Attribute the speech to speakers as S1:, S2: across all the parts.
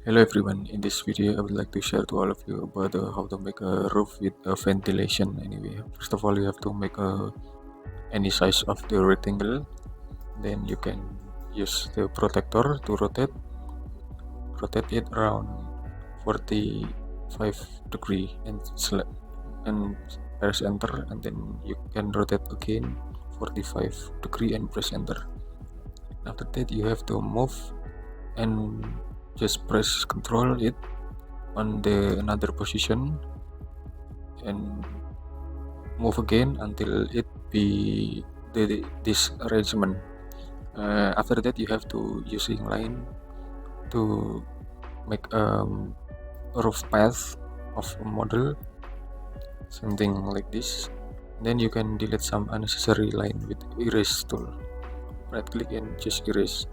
S1: Hello everyone, in this video I would like to share to all of you about how to make a roof with ventilation. Anyway, first of all you have to make any size of the rectangle, then you can use the protector to rotate it around 45 degree and and press enter, and then you can rotate again 45 degree and press enter. After that you have to move and just press control it on the another position and move again until it be this arrangement. After that you have to using line to make a roof path of a model, something like this. Then you can delete some unnecessary line with erase tool. Right click and just erase.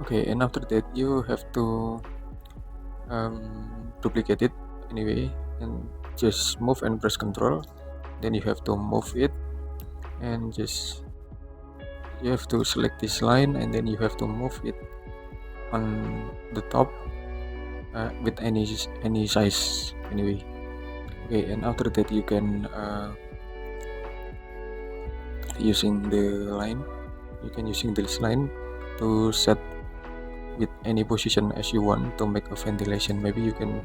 S1: Okay, and after that you have to duplicate it anyway, and just move and press control. Then you have to move it and just you have to select this line, and then you have to move it on the top with any size anyway. Okay, and after that you can using this line to set with any position as you want to make a ventilation. Maybe you can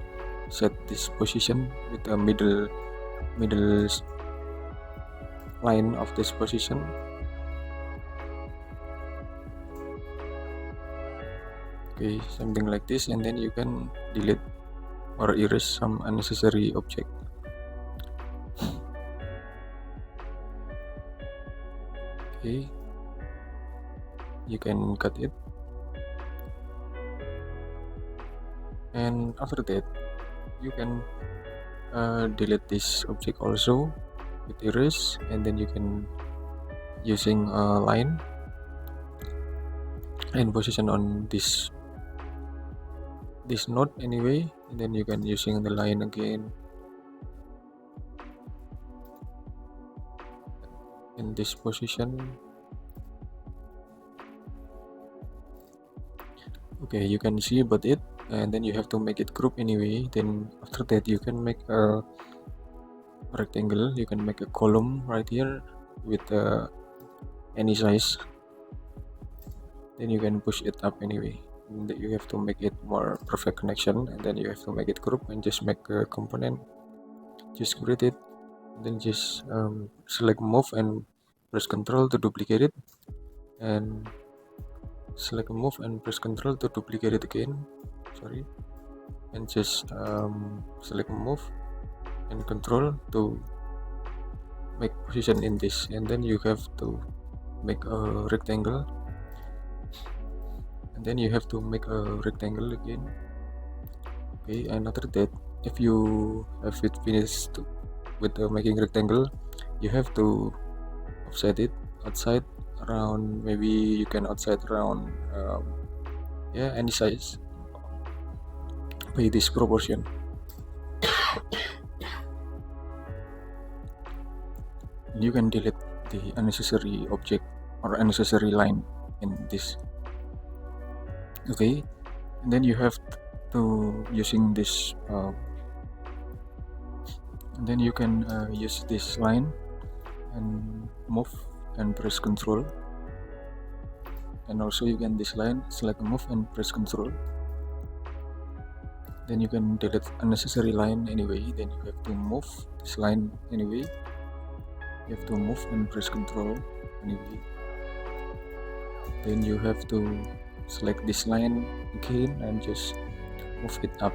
S1: set this position with a middle line of this position. Okay, something like this, and then you can delete or erase some unnecessary object. Okay, you can cut it, and after that you can delete this object also with erase, and then you can using a line and position on this node anyway, and then you can using the line again in this position. Okay, you can see about it, and then you have to make it group anyway. Then after that you can make a rectangle, you can make a column right here with any size, then you can push it up anyway. And you have to make it more perfect connection, and then you have to make it group and just make a component, just create it, then just select move and press control to duplicate it, and select move and press control to duplicate it again, sorry, and just select move and control to make position in this, and then you have to make a rectangle, and then you have to make a rectangle again. Okay, and after that if you have it finished with making rectangle, you have to offset it outside around, maybe you can outside around yeah, any size by this proportion. You can delete the unnecessary object or unnecessary line in this. Okay, and then you have to using this and then you can use this line and move and press control, and also you can this line select move and press control, then you can delete unnecessary line anyway, then you have to move this line anyway, you have to move and press control anyway, then you have to select this line again and just move it up,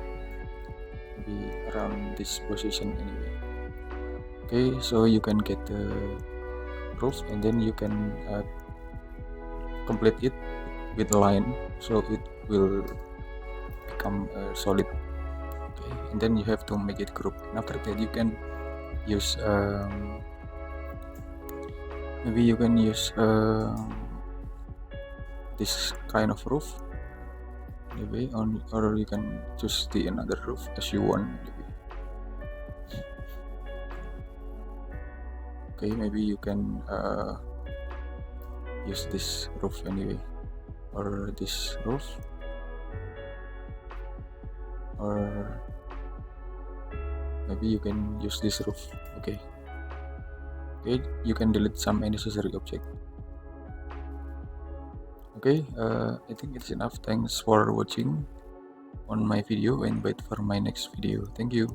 S1: be around this position anyway. Okay, so you can get the roof, and then you can complete it with a line so it will become solid. Okay, and then you have to make it group, and after that you can use maybe you can use this kind of roof anyway, or you can choose the another roof as you want anyway. Okay, maybe you can use this roof anyway, or this roof, or maybe you can use this roof. Okay, you can delete some unnecessary object. Okay, I think it's enough. Thanks for watching on my video and wait for my next video. Thank you.